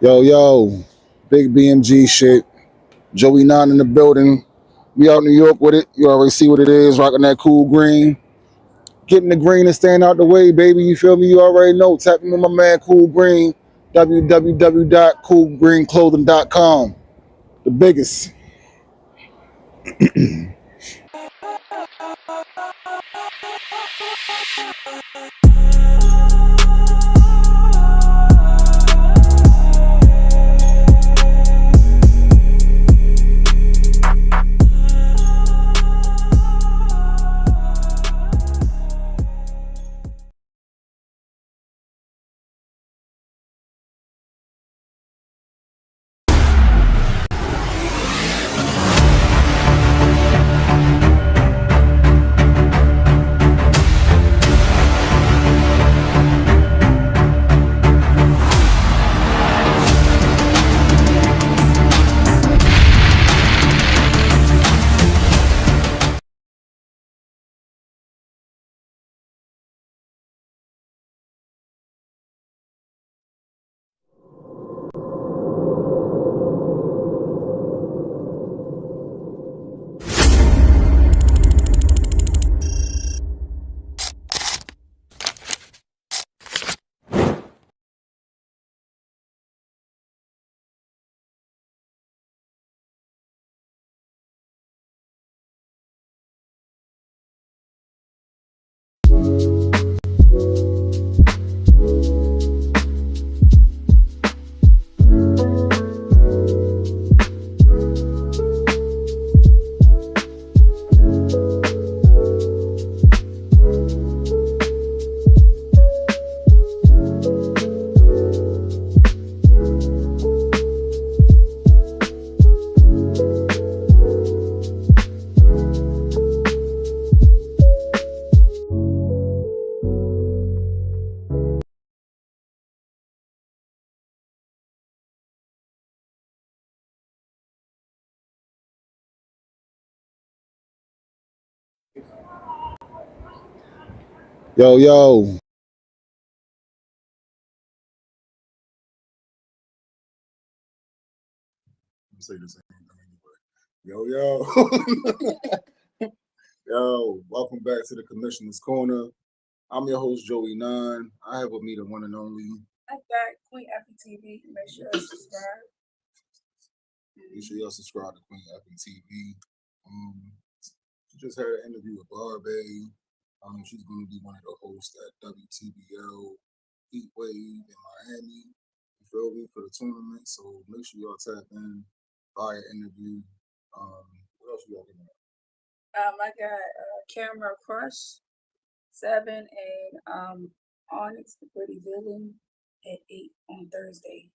Yo, big BMG shit. Joey 9 in the building. We out New York with it. You already see what it is, rocking that cool green. Getting the green and staying out the way, baby. You feel me? You already know. Tap in with my man Cool Green. www.coolgreenclothing.com. The biggest. Yo. Say the same thing anyway. Yo, welcome back to the Commissioner's Corner. I'm your host, Joey 9. I have with me the one and only. I got Queen Effie TV. Make sure you subscribe. Make sure y'all subscribe to Queen Effie TV. She just had an interview with Barbie. She's going to be one of the hosts at WTBL Heat Wave in Miami. You feel me? For the tournament. So make sure y'all tap in, buy an interview. What else you got in there? I got Camera Crush 7 and Onyx the Pretty Villain at 8 on Thursday.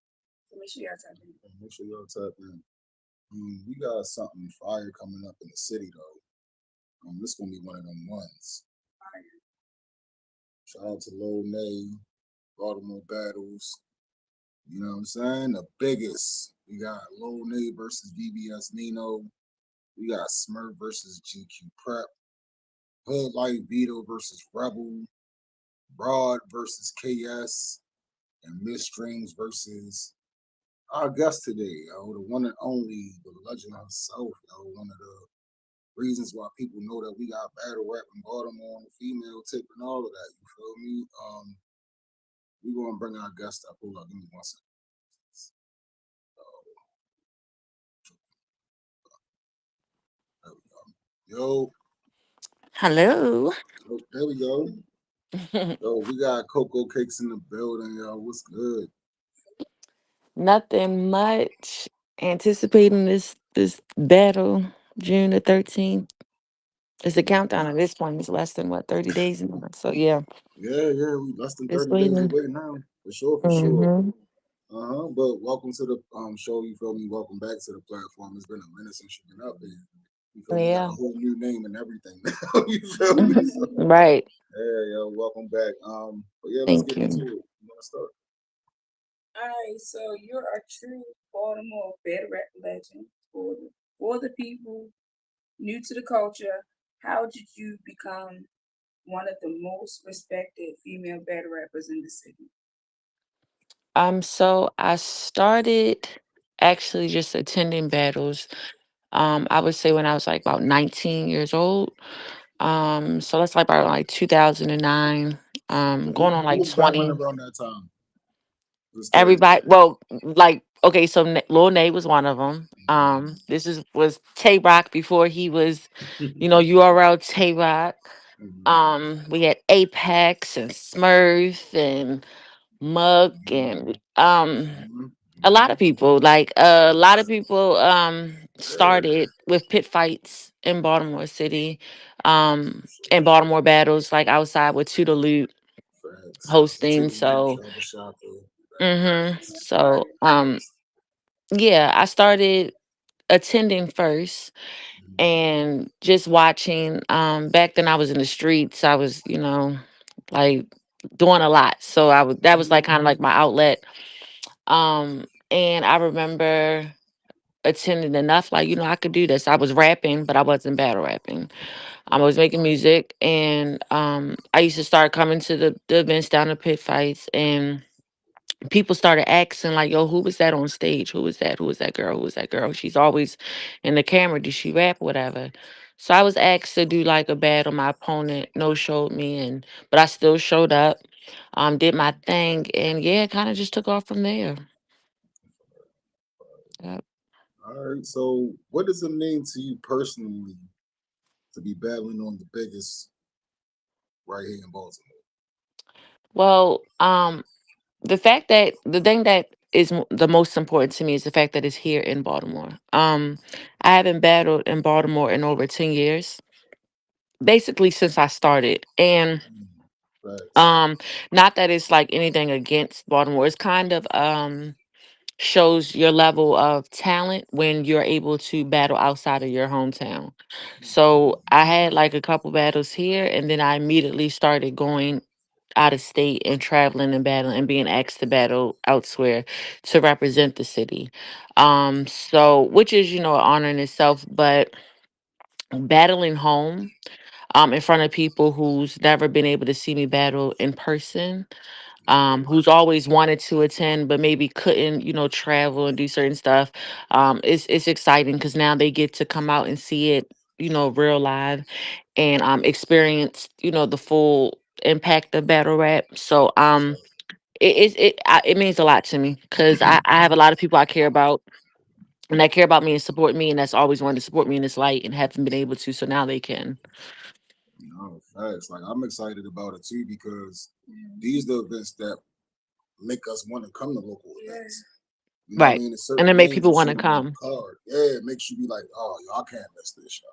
So make sure y'all tap in. Make sure y'all tap in. We got something fire coming up in the city though. This gonna be one of them ones. Fire. Shout out to Lil Nay, Baltimore battles. You know what I'm saying? The biggest. We got Lil Nay versus VBS Nino. We got Smurf versus GQ Prep. Hood Light Vito versus Rebel. Broad versus KS. And Mz Streamz versus our guest today, yo, the one and only, the legend herself, yo, one of the reasons why people know that we got battle rap in Baltimore on the female tip and all of that, you feel me? We're going to bring our guest up. Hold up, give me 1 second. There we go. Yo. Hello. Oh, there we go. Yo, we got Koko Kakez in the building, yo. What's good? Nothing much. Anticipating this battle, June the 13th. It's a countdown at this point. It's less than 30 days now. So yeah. Yeah, we less than 30 waiting. days away now. For sure. But welcome to the show, you feel me? Welcome back to the platform. It's been a minute since you've been up there. You feel me? Got a whole new name and everything now. You feel me? So, right. Yeah, welcome back. But yeah, let's get into it. You wanna start? All right, so you're a true Baltimore battle rap legend for the people new to the culture. How did you become one of the most respected female battle rappers in the city? So I started actually just attending battles. I would say when I was like about 19 years old. So that's like about like 2009. Going on Who like was battling 20. around that time? The stage. Everybody, well, like okay, so Lil Nay was one of them. Mhm. This is was Tay Rock before he was, URL Tay Rock. Mhm. We had Apex and Smurf and Muck and Mhm. a lot of Mhm. people. Like a lot of people Yeah. started with pit fights in Baltimore City, and Baltimore battles like outside with Toodaloo Facts. To hosting. the loop, So Shabba Shaka, hmm facts. so yeah, I started attending first Mhm. and just watching. Back then I was in the streets. I was, like doing a lot. So that was like kind of like my outlet. And I remember attending enough, like, I could do this. I was rapping, but I wasn't battle rapping. I was making music, and I used to start coming to the events down the pit fights, and people started asking like, "Yo, who was that on stage? Who was that? Who was that girl? Who was that girl? She's always in the camera. Did she rap? Whatever." So I was asked to do like a battle. My opponent no showed me, but I still showed up, did my thing, and yeah, kind of just took off from there. Yep. All right. So, what does it mean to you personally to be battling on the biggest right here in Baltimore? Well, the thing that is the most important to me is the fact that it's here in Baltimore. I haven't battled in Baltimore in over 10 years, basically since I started, and Mm, facts. um, not that it's like anything against Baltimore. It's kind of shows your level of talent when you're able to battle outside of your hometown. So I had like a couple battles here, and then I immediately started going out of state and traveling and battling and being asked to battle elsewhere to represent the city. So which is, an honor in itself, but battling home in front of people who's never been able to see me battle in person, who's always wanted to attend but maybe couldn't, travel and do certain stuff. It's exciting because now they get to come out and see it, real live, and experience, the full impact of battle rap. So So, it means a lot to me because I have a lot of people I care about. And that care about me and support me, and that's always wanted to support me in this light and haven't been able to. So now they can. facts. Like I'm excited about it too because Mhm. these the events that make us want to come to local Yeah. events. You know what I Right. mean? There's And certain then make names people you want see to on the come. card. Yeah, it makes you be like, oh, y'all can't miss this show.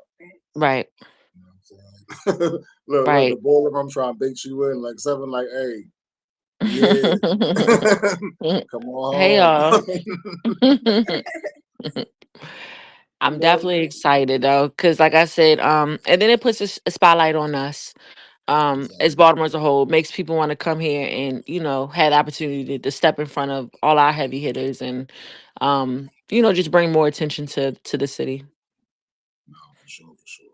Right. You know what I'm saying? Look, the Right. ball I'm trying to bait you in, like seven, like, hey, we here. Come Hey on y'all. home. You I'm know? definitely excited though, because like I said, and then it puts a spotlight on us, as Exactly. Baltimore as a whole, makes people want to come here and, have the opportunity to step in front of all our heavy hitters and, just bring more attention to the city. No, for sure, for sure.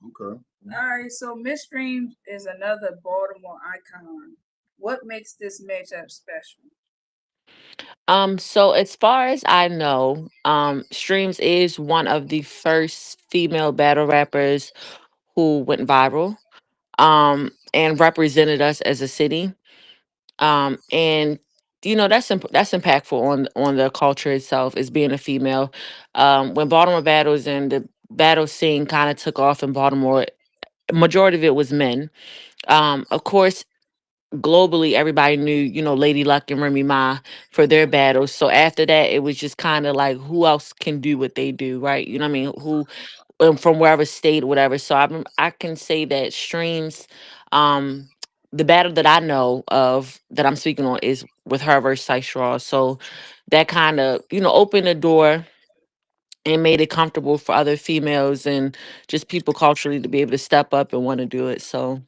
Okay. All right, so Mz Streamz is another Baltimore icon. What makes this matchup special? So as far as I know, Streams is one of the first female battle rappers who went viral, and represented us as a city. And that's impactful on the culture itself, is being a female. When Baltimore battles and the battle scene kind of took off in Baltimore, majority of it was men. Of course, globally everybody knew, Lady Luck and Remy Ma for their battles. So after that, it was just kind of like, who else can do what they do, right? You know what I mean? Who, from wherever state, whatever. So I can say that Streams, um, the battle that I know of that I'm speaking on is with her versus Sight Straw. So that kind of, opened the door and made it comfortable for other females and just people culturally to be able to step up and want to do it. So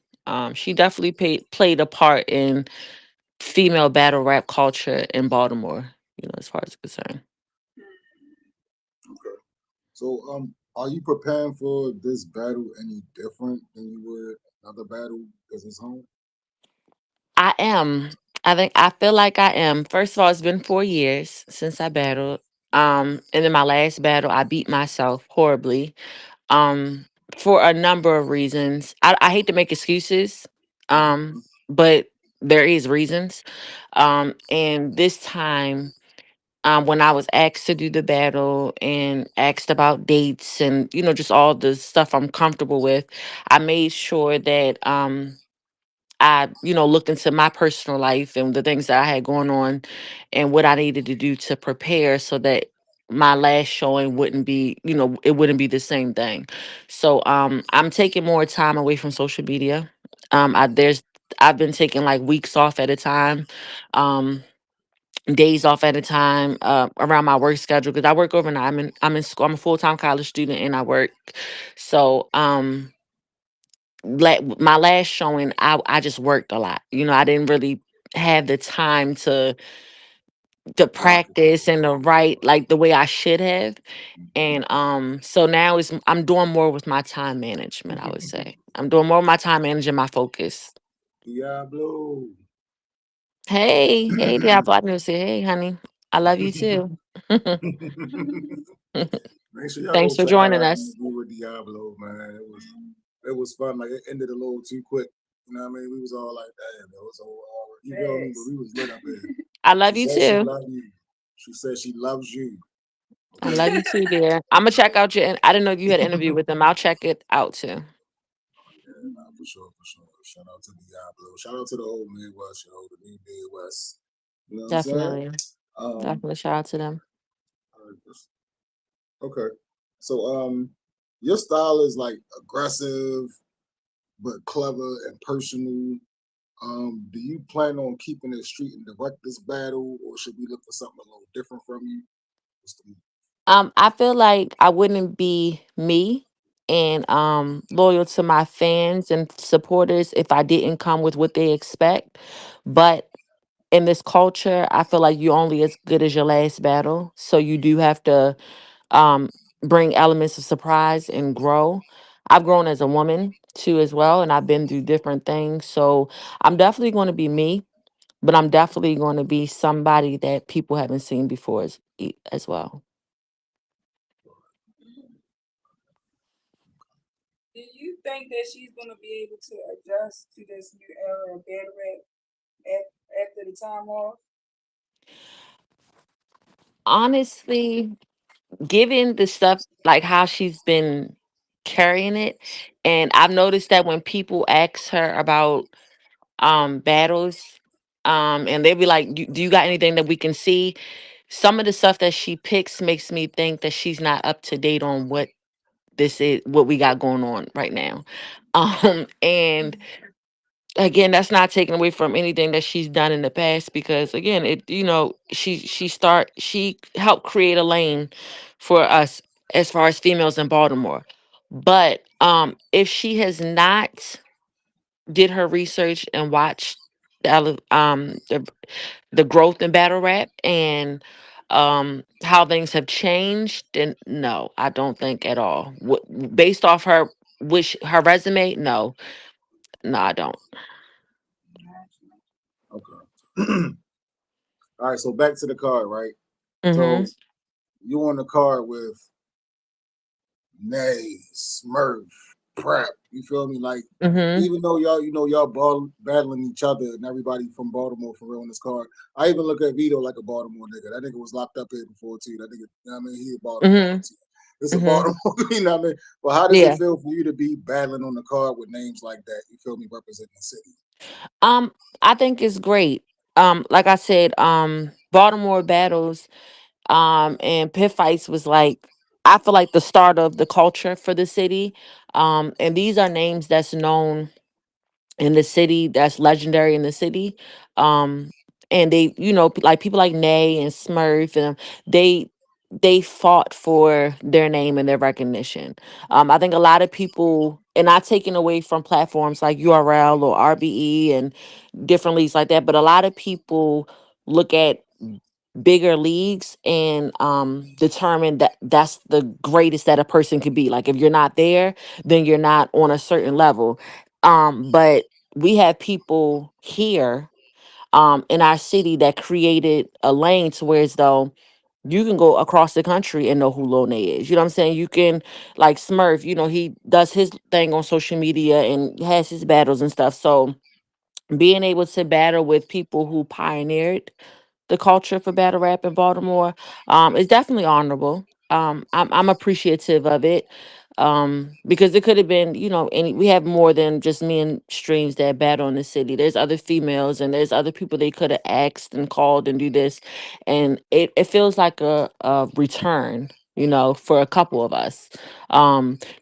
she definitely played a part in female battle rap culture in Baltimore, as far as concerned. Okay. So, are you preparing for this battle any different than you would another battle because it's home? I am. I feel like I am. First of all, it's been 4 years since I battled. And in my last battle, I beat myself horribly. Um, for a number of reasons. I hate to make excuses. Um, Mhm. but there is reasons. And this time, when I was asked to do the battle and asked about dates and just all the stuff I'm comfortable with, I made sure that I, looked into my personal life and the things that I had going on and what I needed to do to prepare so that my last showing wouldn't be, it wouldn't be the same thing. So I'm taking more time away from social media. I've been taking like weeks off at a time. Days off at a time around my work schedule because I work overnight. I'm in school. I'm a full-time college student and I work. So my last showing, I just worked a lot. I didn't really have the time to Rock it. practice and to write like the way I should have. Mhm. And so now I'm doing more with my time management, I would say. I'm doing more with my time managing my focus. Diablo. Hey, Diablo. I never say, hey, honey. I love you too. Make sure y'all Thanks go for check out joining our us. interview with Diablo, man. It was fun. Like it ended a little too quick. You know what I mean? We was all like, damn, it was over. You feel me? But Facts. we was lit up here. I She love you said she too. loved you. She said she loves you. I Okay. love you too, dear. I'm gonna check out your. I didn't know you had an interview with them. I'll check it out too. Yeah, nah, for sure, for sure. Shout out to Diablo. Shout out to the old Midwest, the new Midwest. You know what I'm saying? Definitely, Um, definitely. Shout out to them. okay. So your style is like aggressive but clever and personal. Do you plan on keeping it street and direct this battle, or should we look for something a little different from you? What's the I feel like I wouldn't be me and loyal to my fans and supporters if I didn't come with what they expect. But in this culture, I feel like you're only as good as your last battle. So you do have to um bring elements of surprise and grow. I've grown as a woman too as well, and I've been through different things. So I'm definitely going to be me, but I'm definitely going to be somebody that people haven't seen before as well. Do you think that she's gonna be able to adjust to this new era of battle rap after the time off? Honestly, given the stuff like how she's been carrying it, and I've noticed that when people ask her about battles, and they be like, Do you got anything that we can see?" Some of the stuff that she picks makes me think that she's not up to date on what we got going on right now. And again, that's not taken away from anything that she's done in the past because again, she helped create a lane for us as far as females in Baltimore. But if she has not did her research and watched the growth in battle rap and how things have changed, then no, I don't think at all. Based off her resume, no. No, I don't. Okay. All right. So back to the card, right? So Mhm. you on the card with Nay, Smurf, Prep. You feel me? Like, Mhm. even though y'all, y'all battling each other and everybody from Baltimore for real on this card. I even look at Vito like a Baltimore nigga. That nigga was locked up here before too. That nigga, you know what I mean, he a Baltimore nigga Mhm. too. It's a Mhm. Baltimore, you know what I mean? But how does it Yeah. feel for you to be battling on the card with names like that? You feel me, representing the city? Um, I think it's great. Like I said, Baltimore battles, and pit fights was like I feel like the start of the culture for the city. And these are names that's known in the city, that's legendary in the city. Um, and they, like people like Nay and Smurf, and they they fought for their name and their recognition. I think a lot of people, and not taken away from platforms like URL or RBE and different leagues like that, but a lot of people look at bigger leagues and determine that that's the greatest that a person could be. Like if you're not there, then you're not on a certain level. But we have people here in our city that created a lane to where as though you can go across the country and know who Lil Nay is. You know what I'm saying? You can, like Smurf, he does his thing on social media and has his battles and stuff. So being able to battle with people who pioneered the culture for battle rap in Baltimore is definitely honorable. I'm appreciative of it because it could have been, any we have more than just me and Streams that battle in the city. There's other females and there's other people they could have asked and called and do this, and it feels like a return, for a couple of us,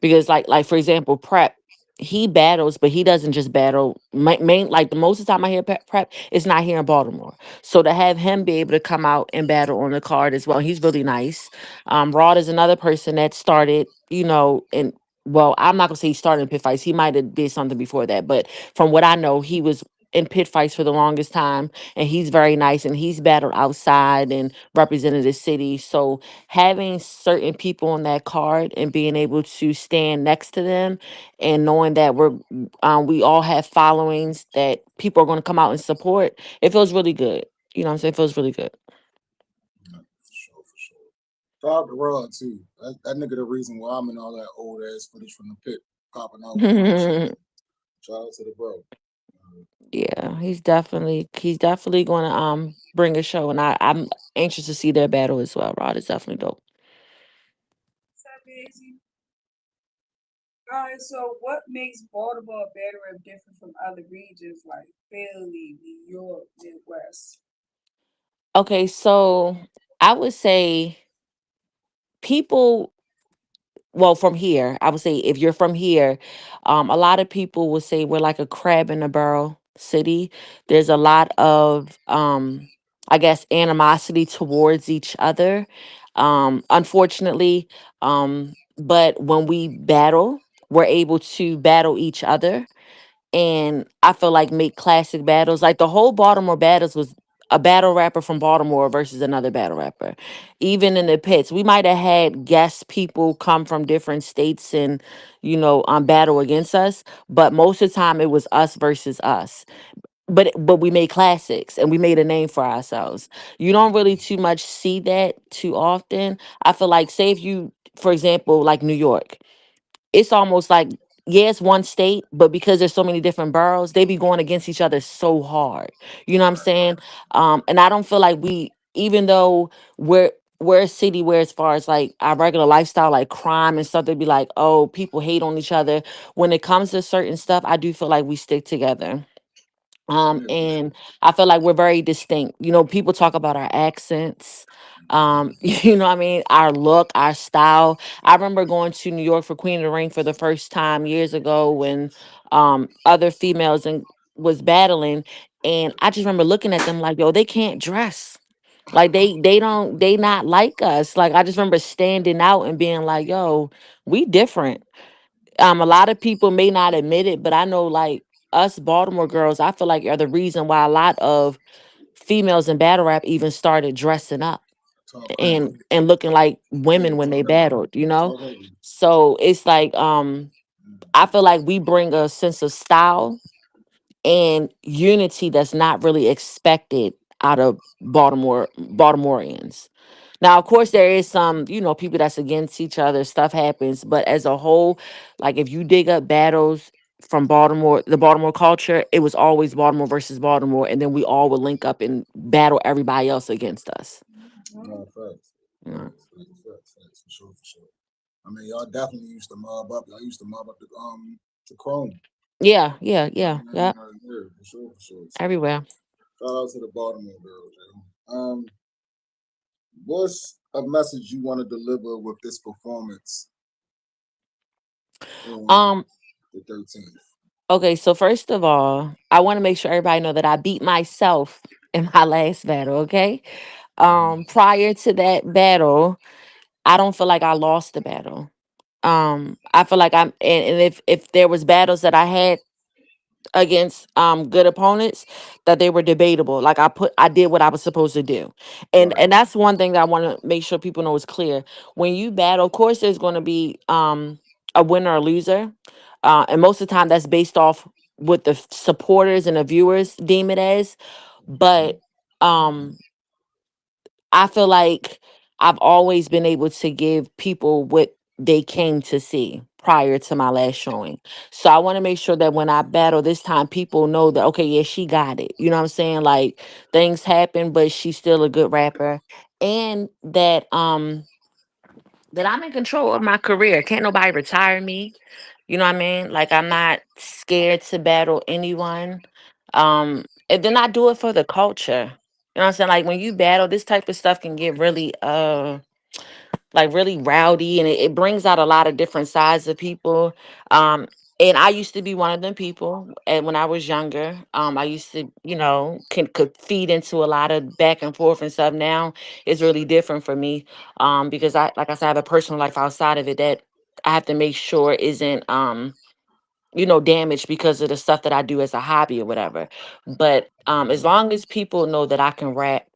because like for example, Prep. He battles, but he doesn't just battle. Main like the most of the time I hear Prep, it's not here in Baltimore. So to have him be able to come out and battle on the card as well, he's really nice. Rod is another person that started, and well, I'm not gonna say he started in pit fights. He might have did something before that, but from what I know, he was in pit fights for the longest time, and he's very nice, and he's battled outside and represented the city. So having certain people on that card and being able to stand next to them and knowing that we all have followings that people are going to come out and support, it feels really good. You know what I'm saying? It feels really good. Yeah, for sure, for sure. Shout out to Rod too. That nigga the reason why I'm in all that old ass footage from the pit popping out with him. Shout out to the bro. Yeah, he's definitely going to bring a show, and I'm anxious to see their battle as well. Rod is definitely dope. So busy. All right, so what makes Baltimore better and different from other regions like Philly, New York, Midwest? Okay, so I would say people, well, from here, I would say if you're from here, a lot of people will say we're like a crab in a barrel city. There's a lot of, I guess, animosity towards each other, unfortunately. But when we battle, we're able to battle each other, and I feel like make classic battles. Like the whole Baltimore battles was a battle rapper from Baltimore versus another battle rapper. Even in the pits, we might have had guest people come from different states and battle against us, but most of the time it was us versus us. But we made classics and we made a name for ourselves. You don't really too much see that too often. I feel like, say if you, for example, like New York, it's almost like, yeah, it's one state, but because there's so many different boroughs, they be going against each other so hard. You know what I'm Right, saying? And I don't feel like we, even though we're a city where as far as like our regular lifestyle, like crime and stuff, they'd be like, oh, people hate on each other. When it comes to certain stuff, I do feel like we stick together. yeah, for sure. And I feel like we're very distinct. People talk about our accents. You know what I mean? Our look, our style. I remember going to New York for Queen of the Ring for the first time years ago when other females and was battling, and I just remember looking at them like, yo, they can't dress. Like they not like us. Like I just remember standing out and being like, yo, we different. A lot of people may not admit it, but I know like us Baltimore girls, I feel like are the reason why a lot of females in battle rap even started dressing up Talk and heavy. and looking like Yeah, women when they talk heavy. battled. Talk heavy. So it's like I Mhm. feel like we bring a sense of style and unity that's not really expected out of Baltimoreans. Now, of course, there is some, people that's against each other, stuff happens, but as a whole, like if you dig up battles from Baltimore, the Baltimore culture, it was always Baltimore versus Baltimore, and then we all would link up and battle everybody else against us. No, facts. Yeah, Facts, for sure, for sure. I mean, y'all definitely used to mob up. Y'all used to mob up the Chrome. yeah, yeah, You yeah, know, yeah, yeah, for sure, for sure. So everywhere. shout out to the Baltimore girls, yo. What's a message you want to deliver with this performance on Um, the 13th? okay, so first of all, I want to make sure everybody know that I beat myself in my last battle, okay? Mhm. Prior to that battle, I don't feel like I lost the battle. I feel like and if there was battles that I had against good opponents, that they were debatable, like I did what I was supposed to do. And Right, that's one thing that I want to make sure people know is clear. When you battle, of course there's going to be a winner or loser, and most of the time that's based off what the supporters and the viewers deem it as. Mhm. But um I feel like I've always been able to give people what they came to see prior to my last showing. So I want to make sure that when I battle this time, people know that, okay, yeah, she got it. You know what I'm saying? Like things happen, but she's still a good rapper. And that I'm in control of my career. Can't nobody retire me. You know what I mean? Like I'm not scared to battle anyone. And then I do it for the culture. You know what I'm saying? Like when you battle, this type of stuff can get really like really rowdy, and it brings out a lot of different sides of people. um and I used to be one of them people, and when I was younger, I used to, could feed into a lot of back and forth and stuff. Now it's really different for me, because I, like I said, I have a personal life outside of it that I have to make sure isn't damaged because of the stuff that I do as a hobby or whatever. But as long as people know that I can rap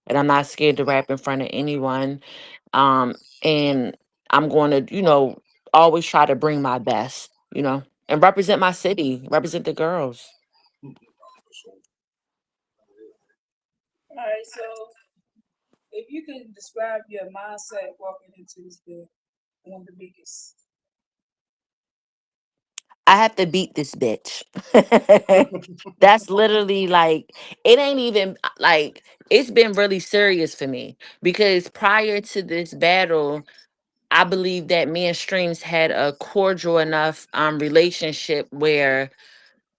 and I'm not scared to rap in front of anyone, and I'm going to, always try to bring my best, and represent my city, represent the girls. For sure. All right, so if you can describe your mindset walking into this bid, one of the biggest. I have to beat this bitch. That's literally like, it ain't even like, it's been really serious for me because prior to this battle, I believe that me and Streams had a cordial enough relationship where,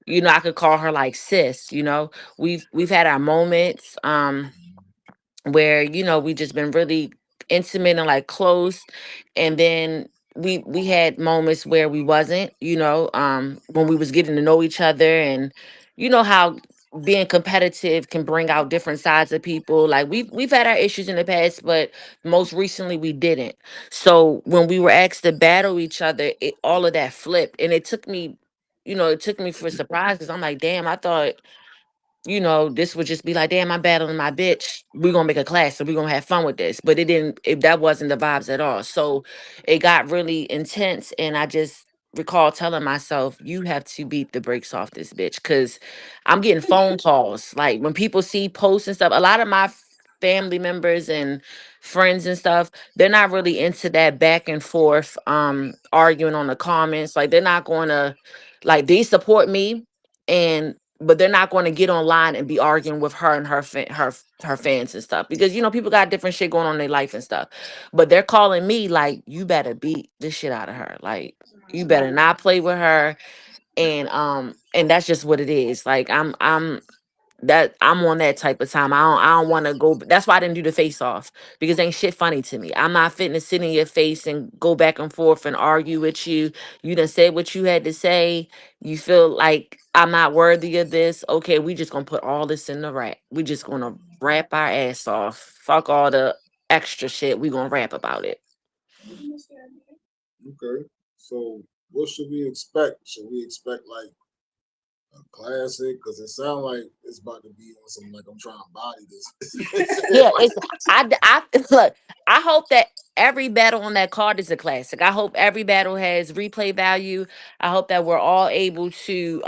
I could call her like sis. We've had our moments. Where we just been really intimate and like close, and then we had moments where we wasn't, when we was getting to know each other. And you know how being competitive can bring out different sides of people. Like we've had our issues in the past, but most recently we didn't. So when we were asked to battle each other, all of that flipped, and it took me for a surprise, because I'm like, damn, I thought, this would just be like, damn, I'm battling my bitch. We're gonna make a class, so we're gonna have fun with this. But it didn't, that wasn't the vibes at all. So it got really intense. And I just recall telling myself, you have to beat the brakes off this bitch. Cause I'm getting phone calls. Like when people see posts and stuff, a lot of my family members and friends and stuff, they're not really into that back and forth, arguing on the comments. Like they're not gonna, like, they support me, and but they're not going to get online and be arguing with her and her fans and stuff, because people got different shit going on in their life and stuff. But they're calling me like, you better beat the shit out of her, like you better not play with her. And that's just what it is. Like I'm on that type of time. I don't want to go. That's why I didn't do the face off, because ain't shit funny to me. I'm not fitting to sit in your face and go back and forth and argue with you. You done said what you had to say. You feel like I'm not worthy of this. Okay, we just gonna put all this in the rap. We just gonna rap our ass off. Fuck all the extra shit. We gonna rap about it. Okay. So what should we expect? Should we expect like a classic? Because it sounds like it's about to be on some like I'm trying to body this. Yeah, Like, it's I look. I hope that every battle on that card is a classic. I hope every battle has replay value. I hope that we're all able to,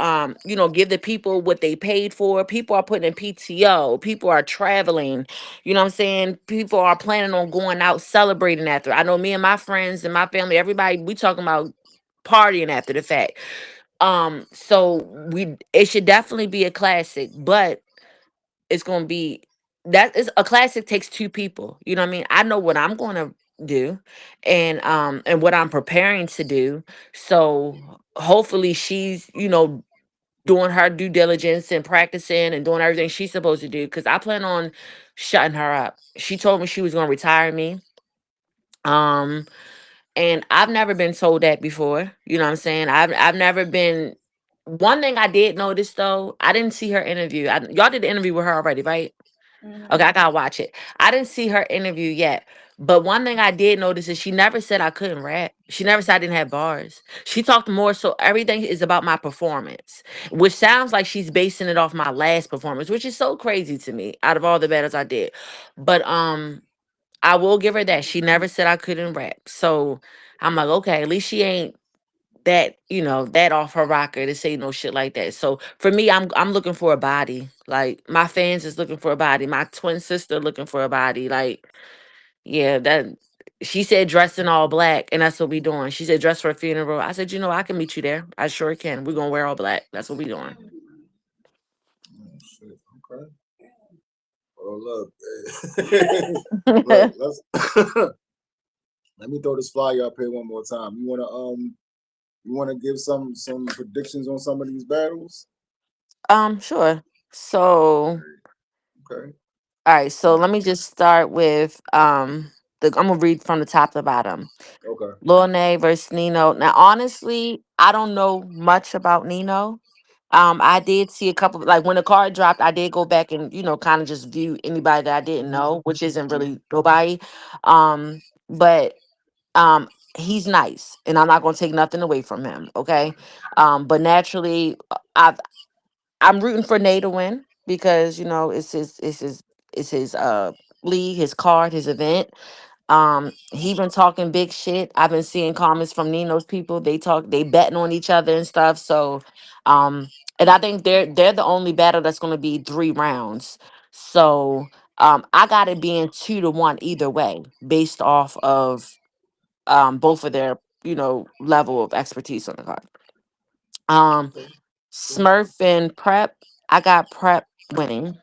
give the people what they paid for. People are putting in PTO. People are traveling. You know what I'm saying? People are planning on going out celebrating after. I know me and my friends and my family, everybody, we talking about partying after the fact. So it should definitely be a classic, but it's gonna be, that is a classic, takes two people. You know what I mean? I know what I'm gonna do, and what I'm preparing to do. So hopefully she's, doing her due diligence and practicing and doing everything she's supposed to do, because I plan on shutting her up. She told me she was gonna retire me. Um and I've never been told that before. You know what I'm saying? I've never been. One thing I did notice though, I didn't see her interview. Y'all did the interview with her already, right? Okay, I gotta watch it. I didn't see her interview yet. But one thing I did notice is she never said I couldn't rap. She never said I didn't have bars. She talked more so everything is about my performance, which sounds like she's basing it off my last performance, which is so crazy to me out of all the battles I did. But I will give her that. She never said I couldn't rap. So I'm like, okay, at least she ain't that, that off her rocker to say no shit like that. So for me, I'm looking for a body. Like my fans is looking for a body. My twin sister looking for a body. Like, yeah, that she said dress in all black, and that's what we doing. She said dress for a funeral. I said, I can meet you there. I sure can. We're gonna wear all black. That's what we doing. Oh, shit. Okay. Well, look, look, let's let me throw this flyer up here one more time. You wanna give some predictions on some of these battles? Sure. So, Okay. all right. So let me just start with I'm gonna read from the top to bottom. Okay. Lil Nay versus Nino. Now, honestly, I don't know much about Nino. I did see a couple, like when the card dropped, I did go back and kind of just view anybody that I didn't know, which isn't really nobody. But he's nice, and I'm not gonna take nothing away from him. Okay, but naturally, I'm rooting for Nay to win because it's his league, his card, his event. He been talking big shit. I've been seeing comments from Nino's people. They betting on each other and stuff. So, and I think they're the only battle that's going to be 3 rounds. So, I got it being 2-1 either way, based off of both of their level of expertise on the card. Um, Okay. Cool. Smurf and Prep, I got Prep winning.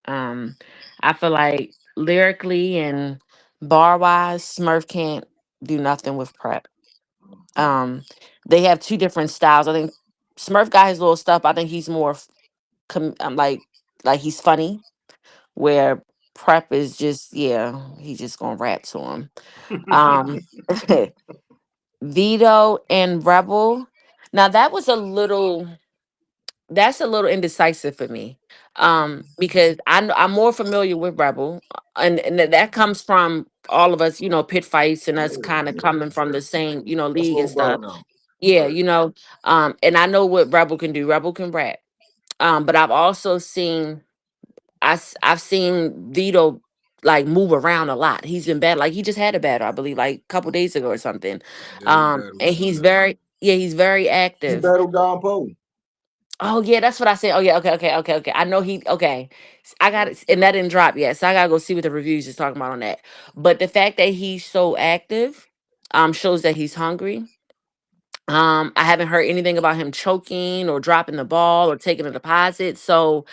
Um, I feel like lyrically and bar wise, Smurf can't do nothing with Prep. Um, they have two different styles. I think Smurf got his little stuff. I think he's more like he's funny. Where Prep is just, yeah, he's just gonna rap to him. Um, Vito and Rebel. Now that's a little indecisive for me, because I'm more familiar with Rebel, and that comes from all of us, pit fights, and us Yeah, kind of yeah. coming from the same, That's league and little brother stuff. now. Yeah, Right. and I know what Rebel can do. Rebel can rap. But I've also seen I've seen Vito like move around a lot. He's been bad. Like he just had a battle, I believe, like a couple days ago or something. Yeah, he battled And he's somebody. very, yeah, he's very He active. battled Don Poe. Oh yeah, that's what I said. Oh yeah, okay. I know he okay. I got it, and that didn't drop yet, so I gotta go see what the reviews is talking about on that. But the fact that he's so active, shows that he's hungry. I haven't heard anything about him choking or dropping the ball or taking a deposit, so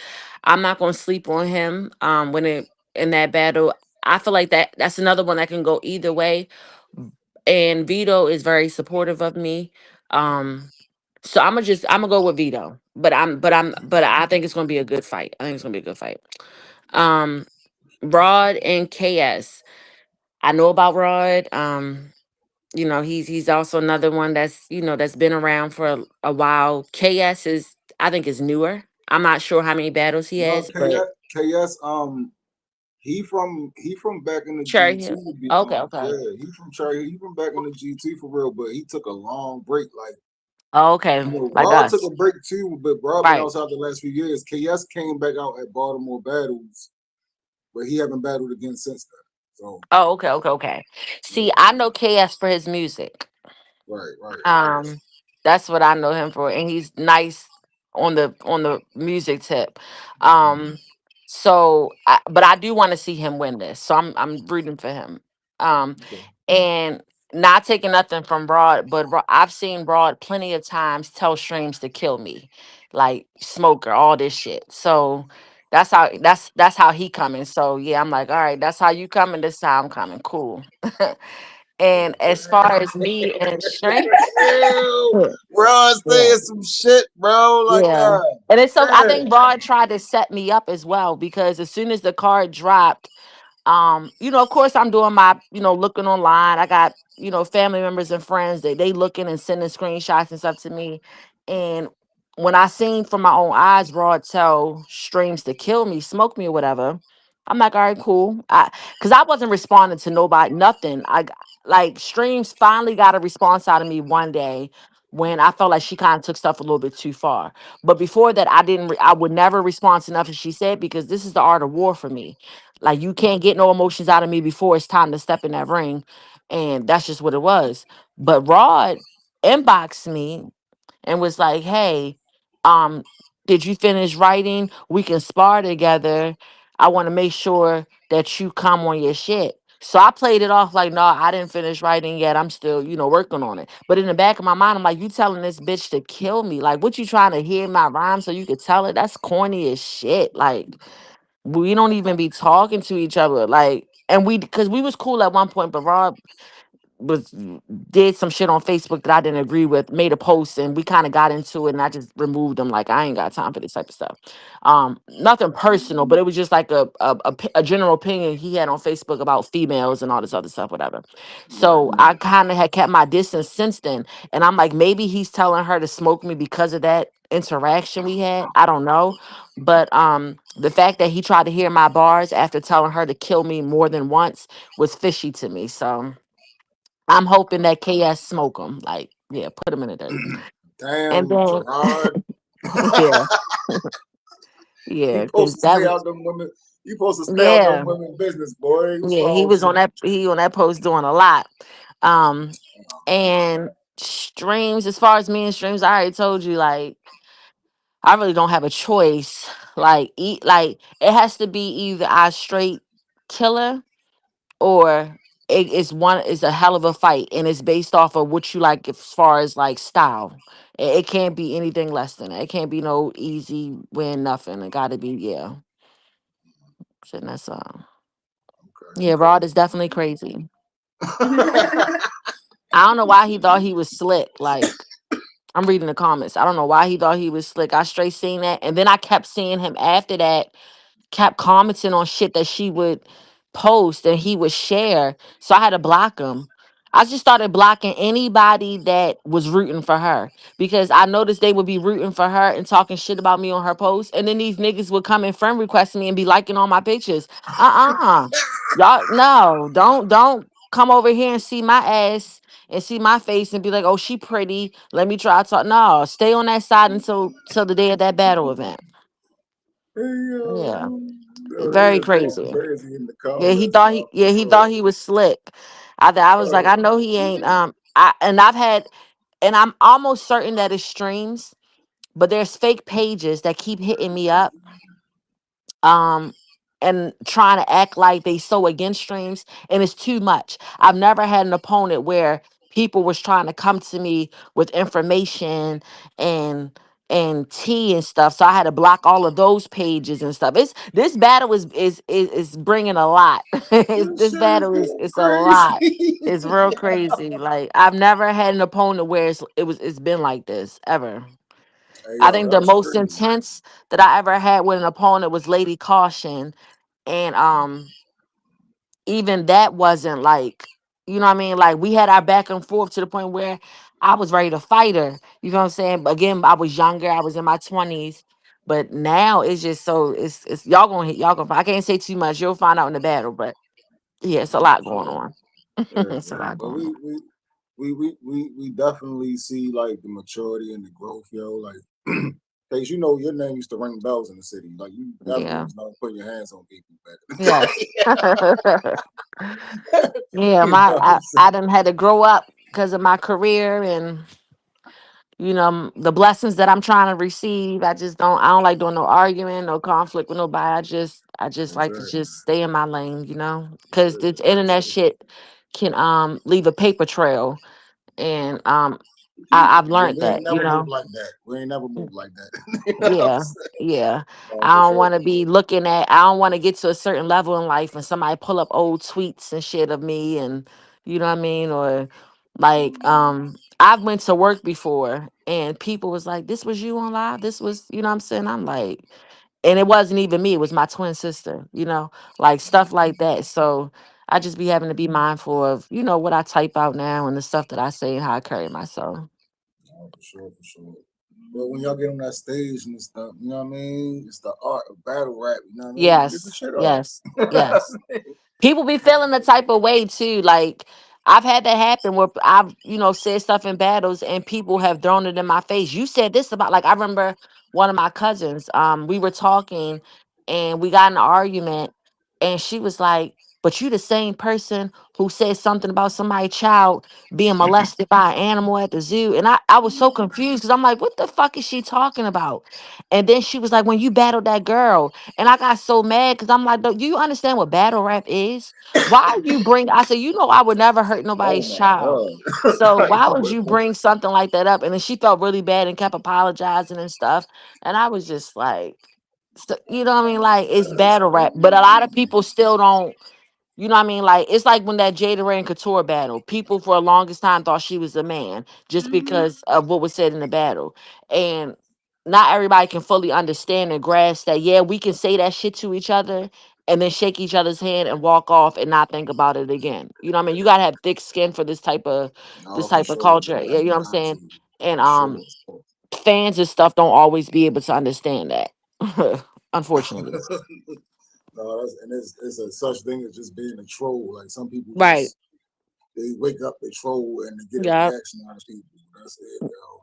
I'm not gonna sleep on him. When it in that battle, I feel like that's another one that can go either way. And Vito is very supportive of me. So I'm gonna go with Vito. But I think it's gonna be a good fight. I think it's gonna be a good fight. Um Rod and KS. I know about Rod. He's also another one that's been around for a while. KS is, I think, is newer. I'm not sure how many battles he No, has, but KS, he from back in the G Cherry Hill. two. Okay, okay. Yeah, he from Cherry. He from back in the G2 for real. But he took a long break. Like Okay, like Rod took a us. break too. But Rod been Right. outside the last few years. KS came back out at Baltimore battles, but he haven't battled again since then. So Oh, okay. yeah, See, I know KS for his music. right, of course. Um, that's what I know him for, and he's nice on the music tip. Hmm. Um, but I do want to see him win this, so I'm rooting for him. Um, Okay. and not taking nothing from Broad, but I've seen Broad plenty of times tell streams to kill me, like Smoker, all this shit. So that's how he coming. So yeah, I'm like, all right, that's how you coming. This how I'm coming. Cool. And as far as me and streams. Ew, bro, Yeah. saying some shit, bro. Like, Yeah. God And it's so I damn. think Rod tried to set me up as well because as soon as the card dropped, of course I'm doing my, looking online. I got, family members and friends they looking and sending screenshots and stuff to me. And when I seen from my own eyes Rod tell streams to kill me, smoke me or whatever, I'm like, all right, cool. Cause I wasn't responding to nobody, nothing. Like streams finally got a response out of me one day when I felt like she kind of took stuff a little bit too far. But before that, I would never respond to nothing she said because this is the art of war for me. Like you can't get no emotions out of me before it's time to step in that ring, and that's just what it was. But Rod. inboxed me and was like, "Hey, um, did you finish writing? We can spar together. I want to make sure that you come on your shit." So I played it off like, "No, I didn't finish writing yet. I'm still, working on it." But in the back of my mind, I'm like, "You telling this bitch to kill me? Like, what you trying to hear my rhyme so you could tell it? That's corny as shit. Like, we don't even be talking to each other. Like, and because we was cool at one point, but Rob was did some shit on Facebook that I didn't agree with, made a post, and we kind of got into it, and I just removed him. Like, I ain't got time for this type of stuff. Nothing personal, but it was just like a general opinion he had on Facebook about females and all this other stuff, whatever. Right, So right. I kind of had kept my distance since then, and I'm like, maybe he's telling her to smoke me because of that interaction we had. I don't know, but the fact that he tried to hear my bars after telling her to kill me more than once was fishy to me. So I'm hoping that KS smoke him. Like, yeah, put him in the dirt. And Damn, then, Gerard. yeah, You yeah, because supposed to that stay was, out them women. You supposed to stay out them yeah, women business, boy. What's yeah. He wrong with was on you? that post doing a lot. Um, and streams, as far as me and streams, I already told you, like, I really don't have a choice. Like, eat, like, it has to be either I straight killer or it's a hell of a fight, and it's based off of what you like as far as like style. It can't be anything less than that. It can't be no easy win nothing. It got to be, yeah. Shit, that's Okay, yeah. Rod is definitely crazy. okay. I don't know why he thought he was slick. Like, I'm reading the comments. I don't know why he thought he was slick. I straight seen that, and then I kept seeing him after that, kept commenting on shit that she would post and he would share. So I had to block him. I just started blocking anybody that was rooting for her because I noticed they would be rooting for her and talking shit about me on her post. And then these niggas would come and friend request me and be liking all my pictures. Uh-uh. Y'all, no, don't come over here and see my ass and see my face and be like, "Oh, she pretty. Let me try to talk." No, stay on that side until till the day of that battle event. Hey, Yeah. they Very are going crazy. crazy in the Yeah, he comments, thought man, for he sure. thought he was slick. I was like, I Uh, know he ain't. I've had, and I'm almost certain that it's streams, but there's fake pages that keep hitting me up, um and trying to act like they so against streams, and it's too much. I've never had an opponent where people was trying to come to me with information and tea and stuff, so I had to block all of those pages and stuff. It's this battle is bringing a lot. this This shit is battle getting is a lot. crazy. It's real crazy. Like, I've never had an opponent where it's been like this ever. Hey, I yo, think the that's most crazy. intense that I ever had with an opponent was Lady Caution. And even that wasn't like, you know what I mean? Like, we had our back and forth to the point where I was ready to fight her. You know what I'm saying? But again, I was younger, I was in my 20s. But now it's just so it's y'all gonna hit, y'all gonna I can't say too much. You'll find out in the battle, but yeah, it's a Yeah, lot for going sure. on. Yeah, It's a yeah. lot But going on. we definitely see like the maturity and the growth, yo. Like, cause you know your name used to ring bells in the city. Like you definitely Yeah. was not putting your hands on people back in Yes. the day. Yeah, You know what I'm I saying? done had to grow up because of my career and the blessings that I'm trying to receive. I don't like doing no arguing, no conflict with nobody. I just like to Exactly. just stay in my lane, because Understood. this internet Understood. shit can leave a paper trail, and I've Yeah, learned we ain't that, never moved like that. We ain't never moved like that. You know what I'm yeah, saying? yeah. No, I for don't sure, want to for be sure. looking at. I don't want to get to a certain level in life and somebody pull up old tweets and shit of me, and you know what I mean, or like I've went to work before and people was like, "This was you on live. This was," you know what I'm saying. I'm like, and it wasn't even me. It was my twin sister. Like stuff like that. So I just be having to be mindful of what I type out now and the stuff that I say and how I carry myself. No, for sure, for sure. But when y'all get on that stage and stuff, you know what I mean? It's the art of battle rap, you know what I mean? You get the Yes, shit off. yes, yes. People be feeling the type of way too. Like, I've had that happen where I've, said stuff in battles and people have thrown it in my face. You said this about, like, I remember one of my cousins, we were talking and we got in an argument and she was like, but you the same person who said something about somebody's child being molested by an animal at the zoo. And I was so confused because I'm like, what the fuck is she talking about? And then she was like, when you battled that girl. And I got so mad because I'm like, do you understand what battle rap is? Why you bring, I said, you know, I would never hurt Oh nobody's my child. god! So Like, why would you bring something like that up? And then she felt really bad and kept apologizing and stuff. And I was just like, you know what I mean? Like it's that's battle rap, but a lot of crazy. people still don't. You know what I mean? Like it's like when that Jada Ray and Couture battle. People for the longest time thought she was a man just Mm-hmm. because of what was said in the battle, and not everybody can fully understand and grasp that. Yeah, we can say that shit to each other and then shake each other's hand and walk off and not think about it again. You know what I mean? You gotta have thick skin for this No, for type of sure. You culture. Yeah, you know definitely what I'm got saying? to. And For sure. fans and stuff don't always be able to understand that. Unfortunately. No, it's a such thing as just being a troll. Like some people Right. just they wake up, they troll, and they get a Yep. reaction out of people. That's it, yo.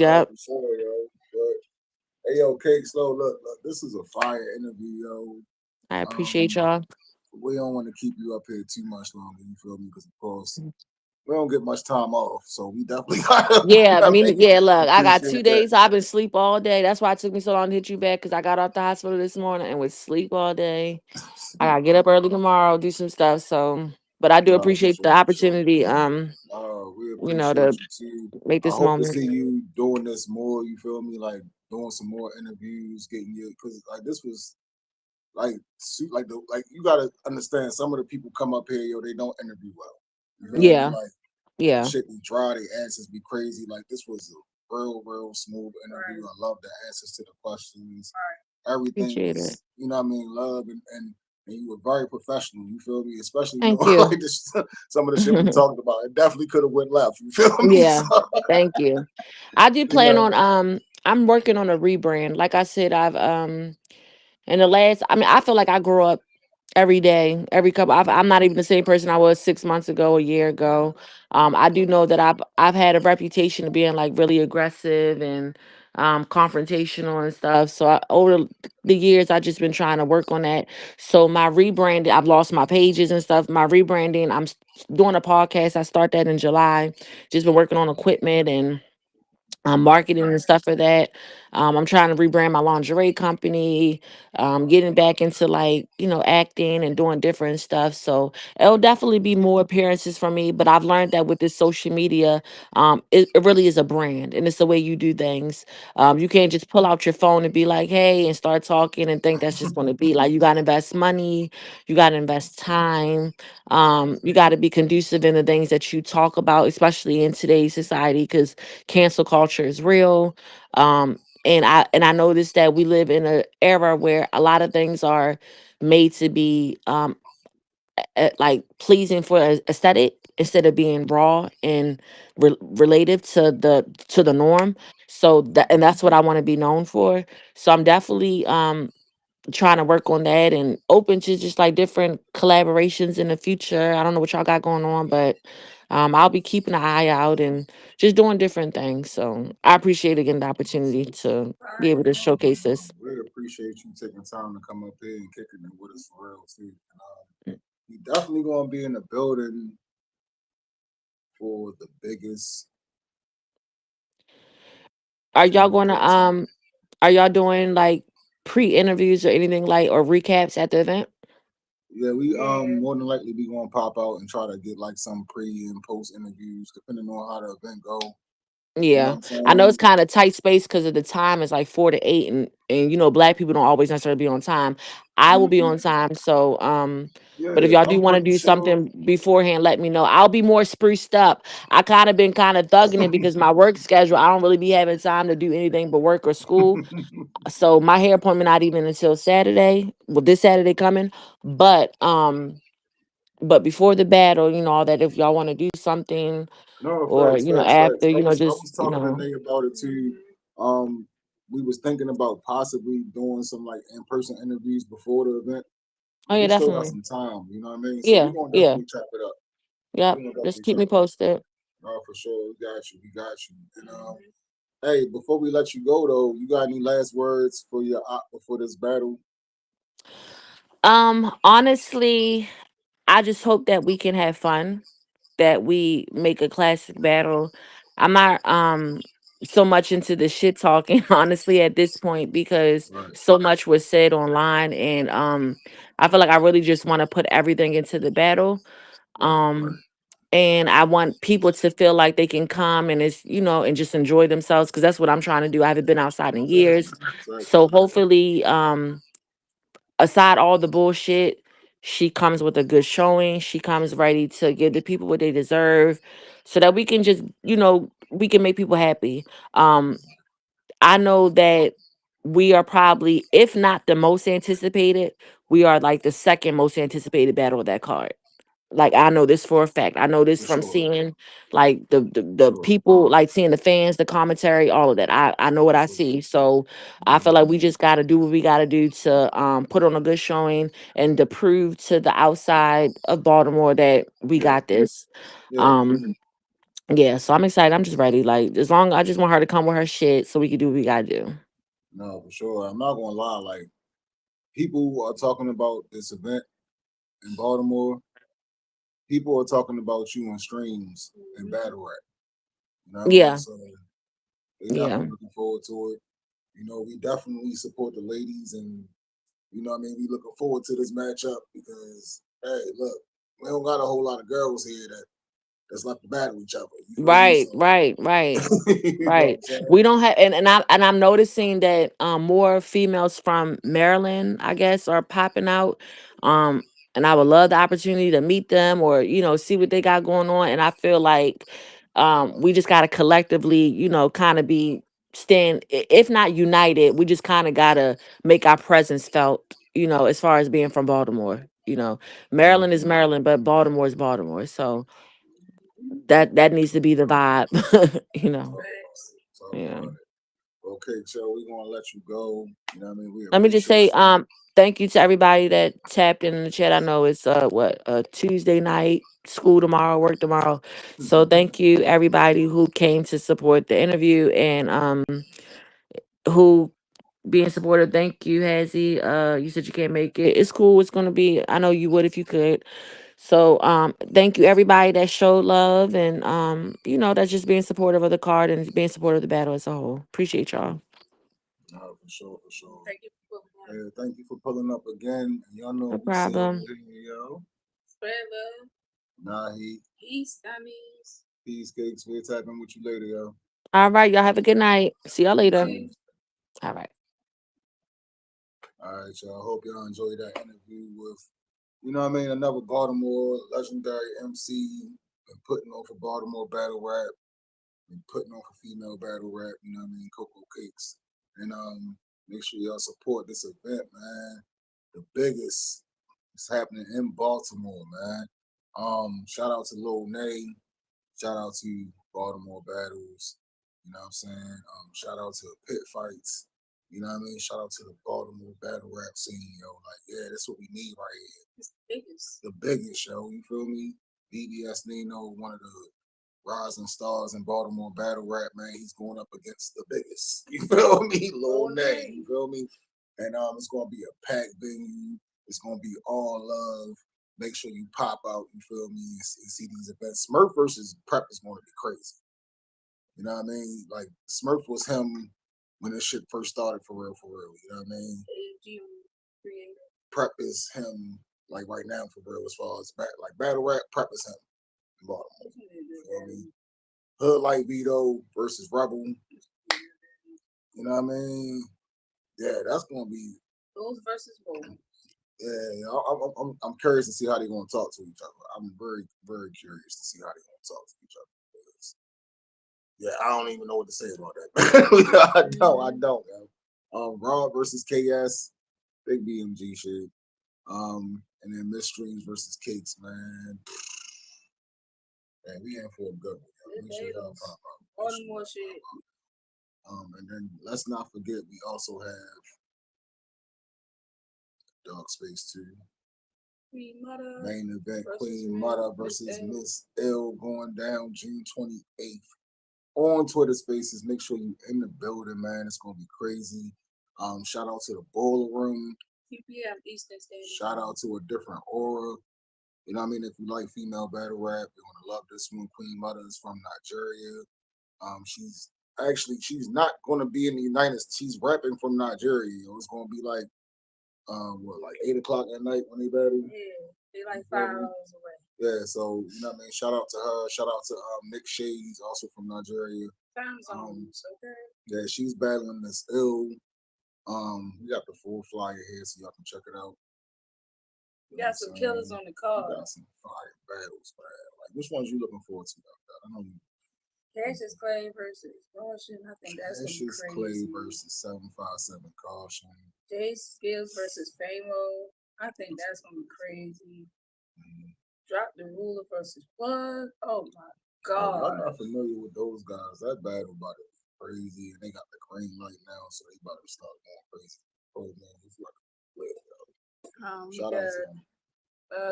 No, Yep. for sure, yo. But hey, yo, Cake Slow, look, this is a fire interview, yo. I appreciate Um, y'all. we don't want to keep you up here too much longer. You feel me? Because of course we don't get much time off, so we definitely Yeah, gotta make it. yeah, look, I got Appreciate 2 days. I've been sleep all day. That's why it took me so long to hit you back because I got off the hospital this morning and was sleep all day. that. I gotta get up early tomorrow, do some stuff. So but I do No, for appreciate the sure, for sure. opportunity, We to appreciate you too. make I this hope to moment. see you doing this more. You feel me? Like doing some more interviews, getting you because like this was like like you gotta understand. Some of the people come up here, yo, they don't interview well. You feel me? Yeah, Like the yeah. shit be dry, the answers be crazy. Like this was a real smooth interview. Right. I love the answers to the questions. Right. Everything Appreciate it. was, you know what I mean, love and you were very professional. You feel me? Especially, you Thank know, you. like this, some of the shit we talked about. It definitely could have went left. You feel me? Yeah, So, thank you. I do you plan know, on I'm working on a rebrand. Like I said, I've in the last, I mean, I feel like I grow up every day, every couple. I'm not even the same person I was 6 months ago, a year ago. I do know that I've had a reputation of being like really aggressive and confrontational and stuff. So over the years, I've just been trying to work on that. So my rebranding, I've lost my pages and stuff. My rebranding, doing a podcast. I start that in July. Just been working on equipment and marketing and Right. stuff for that. I'm trying to rebrand my lingerie company, getting back into like, acting and doing different stuff. So it'll definitely be more appearances from me. But I've learned that with this social media, it really is a brand and it's the way you do things. You can't just pull out your phone and be like, hey, and start talking and think that's just going to be like, you got to invest money, you got to invest time, you got to be conducive in the things that you talk about, especially in today's society, because cancel culture is real. And I noticed that we live in an era where a lot of things are made to be like pleasing for aesthetic instead of being raw and relative to the norm. So that's what I want to be known for. So I'm definitely trying to work on that and open to just like different collaborations in the future. I don't know what y'all got going on, but I'll be keeping an eye out and just doing different things. So I appreciate again the opportunity to be able Right. to showcase this. we appreciate you taking time to come up here and kicking it with us for real too. We definitely gonna be in the building for the biggest Are y'all in going to real time. are y'all doing like pre-interviews or anything like or recaps at the event? Yeah, we Yeah. more than likely be gonna pop out and try to get like some pre and post interviews depending on how the event go. You know what Yeah, I'm I know it's saying? kind of tight space because of the time. It's like 4 to 8, and black people don't always necessarily be on time. I will be Mm-hmm. on time, so but if Yeah, y'all do I'm want to pretty do sure. something beforehand, let me know. I'll be more spruced up. I kind of been kind of thugging it because my work schedule, I don't really be having time to do anything but work or school. So my hair appointment not even until Saturday. Well, this Saturday coming, but before the battle, all that. If y'all want to do something, No, or facts. after, I just was talking to Nate about it too. Um, we was thinking about possibly doing some like in person interviews before the event. oh But yeah, we still got definitely. some time, you know what I mean? So Yeah, we're gonna yeah. definitely chop it up. Yep. We're gonna Just definitely keep chop me it up. posted. No, for sure. We got you. And hey, before we let you go though, you got any last words for your before this battle? Honestly, I just hope that we can have fun, that we make a classic battle. I'm not so much into the shit talking honestly at this point because Right, so much was said online, and I feel like I really just want to put everything into the battle. right, Um and I want people to feel like they can come and it's, and just enjoy themselves because that's what I'm trying to do. I haven't been outside in exactly, years. exactly. So hopefully, aside all the bullshit, she comes with a good showing. She comes ready to give the people what they deserve so that we can just, we can make people happy. Um, I know that we are probably, if not the most anticipated, we are like the second most anticipated battle of that card. Like I know this for a fact. I know this For from sure, seeing like for the sure, people, like seeing the fans, the commentary, all of that. I know what for I sure. see. So I Hmm. feel like we just gotta do what we gotta do to put on a good showing and to prove to the outside of Baltimore that we Yeah, got this. yeah. Um yeah, so I'm excited. I'm just ready. Like as long I just want her to come with her shit so we can do what we gotta do. No, for sure. I'm not gonna lie. Like people are talking about this event in Baltimore. People are talking about you in streams and battle rap. You know what I mean? Yeah, So they yeah. definitely looking forward to it. We definitely support the ladies, and what I mean, we looking forward to this matchup because hey, look, we don't got a whole lot of girls here that's left to battle each other. You feel me? Right, So right, right. you know what Right. I'm saying? We don't have and I'm noticing that more females from Maryland, I guess, are popping out. And I would love the opportunity to meet them or, see what they got going on. And I feel like we just gotta collectively, kind of be stand if not united, we just kind of gotta make our presence felt, as far as being from Baltimore. Maryland is Mhm. Maryland, but Baltimore is Baltimore. So that needs to be the vibe, Facts. Talk Yeah. about it. Okay, Joe, we're gonna let you go. You know what I mean? We Let me just appreciate say, you. thank you to everybody that tapped in the chat. I know it's Tuesday night, school tomorrow, work tomorrow. So thank you everybody who came to support the interview and who being supportive. Thank you, Hazzy. You said you can't make it. It's cool. It's gonna be, I know you would if you could. So thank you everybody that showed love and that's just being supportive of the card and being supportive of the battle as a whole. Appreciate y'all. No, for sure, for sure. Thank you for pulling up. Thank you for pulling up again. Y'all No know we say it problem. here, yo. Spread love. Nah, he Peace, dummies. peace cakes. We'll tap in with you later, yo. All right, y'all have a good night. See y'all You later. too. All right. All right, y'all. Hope y'all enjoyed that interview with, another Baltimore legendary MC and putting on for Baltimore battle rap and putting on for female battle rap. Koko Cakes. And make sure y'all support this event, man. The biggest. It's happening in Baltimore, man. Shout out to Lil Nay. Shout out to Baltimore Battles. You know what I'm saying? Shout out to Pit Fights. You know what I mean? Shout out to the Baltimore battle rap scene, yo. Like, yeah, that's what we need right here. It's the biggest. The biggest show, you feel me? BBS Nino, one of the rising stars in Baltimore battle rap, man. He's going up against the biggest. You feel me? Lil Nay, you feel me? And it's gonna be a packed venue. It's gonna be all love. Make sure you pop out, you feel me, and see these events. Smurf versus Prep is gonna be crazy. You know what I mean? Like Smurf was him when this shit first started for real, for real. You know what I mean? AG creator. Prep is him like right now for real as far as like battle rap, Prep is him in Baltimore. You feel me? Hood Light Vito versus Rebel. You know what I mean? Yeah, that's gonna be. Those versus both. Yeah, I'm curious to see how they're gonna talk to each other. I'm very very curious to see how they're gonna talk to each other. Because, yeah, I don't even know what to say about that. I don't. Man. Raw versus KS, big BMG shit. And then Mz Streamz versus Cakes, man. Man, we in for a good one. Make sure y'all pop out. All the more shit. And then let's not forget we also have Dog Space 2. Queen Mother. Main event versus Queen Miss Mother L. versus Miss L going down June 28th on Twitter Spaces. Make sure you in the building, man. It's gonna be crazy. Shout out to the Boiler Room 2 p.m. Eastern Standard Shout Time. out to a different aura. You know what I mean? If you like female battle rap, you're gonna love this one. Queen Mother is from Nigeria. She's not gonna be in the United States. She's rapping from Nigeria. It's gonna be like 8 o'clock at night when they battle. Yeah, they like 5 hours away. Yeah, so you know what I mean. Shout out to her. Shout out to Nick Shades, also from Nigeria. Time zones, okay. Yeah, she's battling this ill. We got the full flyer here, so y'all can check it out. We got some killers on the card. We got some fire battles, man. Like, which ones you looking forward to? I know you. Cassius Clay versus Caution. I think that's gonna be crazy. Cassius Clay versus 757 Caution. Jay Skills versus Famo. I think that's gonna be crazy. Drop the Ruler versus Plug. Oh my God. I'm not familiar with those guys. That battle about to be crazy, and they got the green light now, so they about to start going crazy. Oh man, it's like Shout out to them.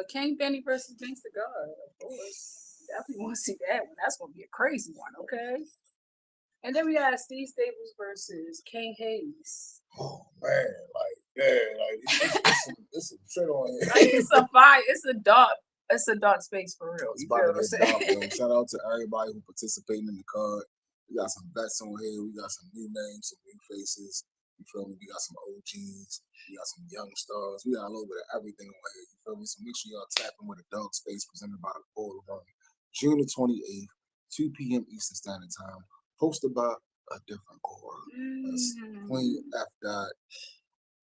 King Benny versus Gangsta God, of course. Definitely want to see that one. That's gonna be a crazy one, okay? And then we got Steve Staples versus King Hayes. Oh man, it's some shit on here. Like, it's a fire. It's a dark space for real. It's about to get dark, yo. Shout out to everybody who participating in the card. We got some vets on here. We got some new names, some new faces. You feel me? We got some OGs. We got some young stars. We got a little bit of everything on here. You feel me? So make sure y'all tap in with a Dark Space presented by the Ball Run. June the 28th, 2 p.m. Eastern Standard Time. Hosted by a different aura. That's Queen F. Dot,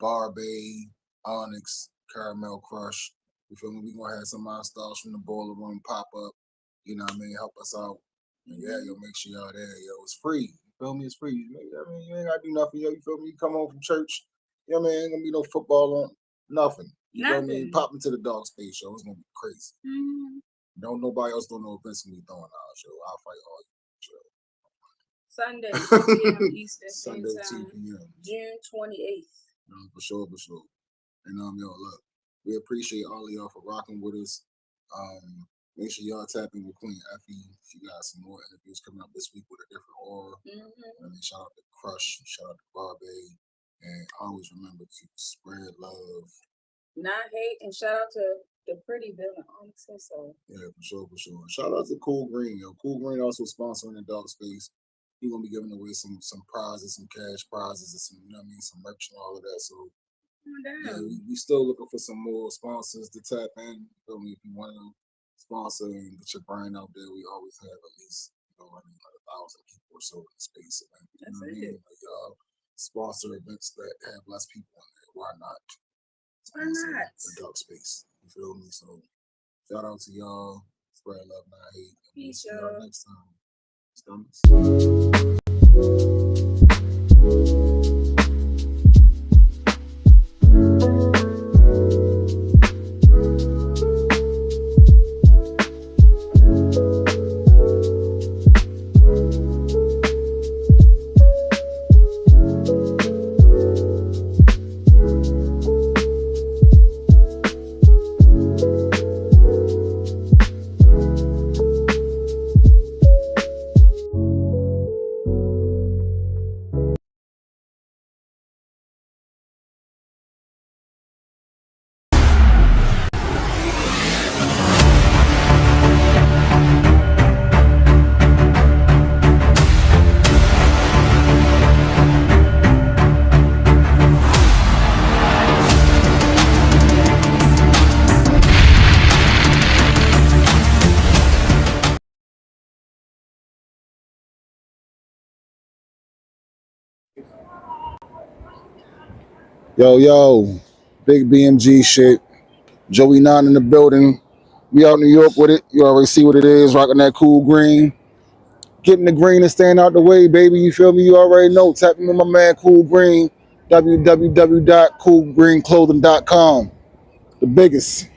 Barbie, Onyx, Caramel Crush. You feel me? We gonna have some of our stars from the Boiler Room pop up. You know what I mean? Help us out. And yeah, yo, make sure y'all there. Yo, it's free. You feel me? It's free. You know what I mean? You ain't gotta do nothing, yo. You feel me? You come home from church. You know what I mean? Ain't gonna be no football on. Nothing. You feel me? Pop into the Dark Space show. It's gonna be crazy. Don't nobody else don't know events gonna be throwing our show. I'll fight all you. Sunday, 2 p.m. Eastern Sunday, 2 p.m. June 28th. For sure. And yo, look, we appreciate all of y'all for rocking with us. Make sure y'all tap in with Queen Effie. She got some more interviews coming up this week with a different aura. I mean, shout out to Crush, shout out to Barbie, and always remember to spread love, not hate, and shout out to the pretty villain, Onyx and Soul. Yeah, for sure. Shout out to Cool Green, yo. Cool Green also sponsoring the Dark Space. He's gonna be giving away some prizes, some cash prizes, and some, you know what I mean, some merch and all of that. So yeah, we still looking for some more sponsors to tap in. You feel me? If you want to sponsor and get your brand out there, we always have at least, like 1,000 people or so in the space. And, you know what I mean? Like, sponsor events that have less people in there. Why not? Sponsor the Dark Space. You feel me? So shout out to y'all. Spread love, not hate. Peace, see y'all next time. Stomachs. Yo, big BMG shit. Joey 9 in the building. We out in New York with it. You already see what it is. Rocking that cool green. Getting the green and staying out the way, baby. You feel me? You already know. Tap in with my man Cool Green. www.coolgreenclothing.com. The biggest.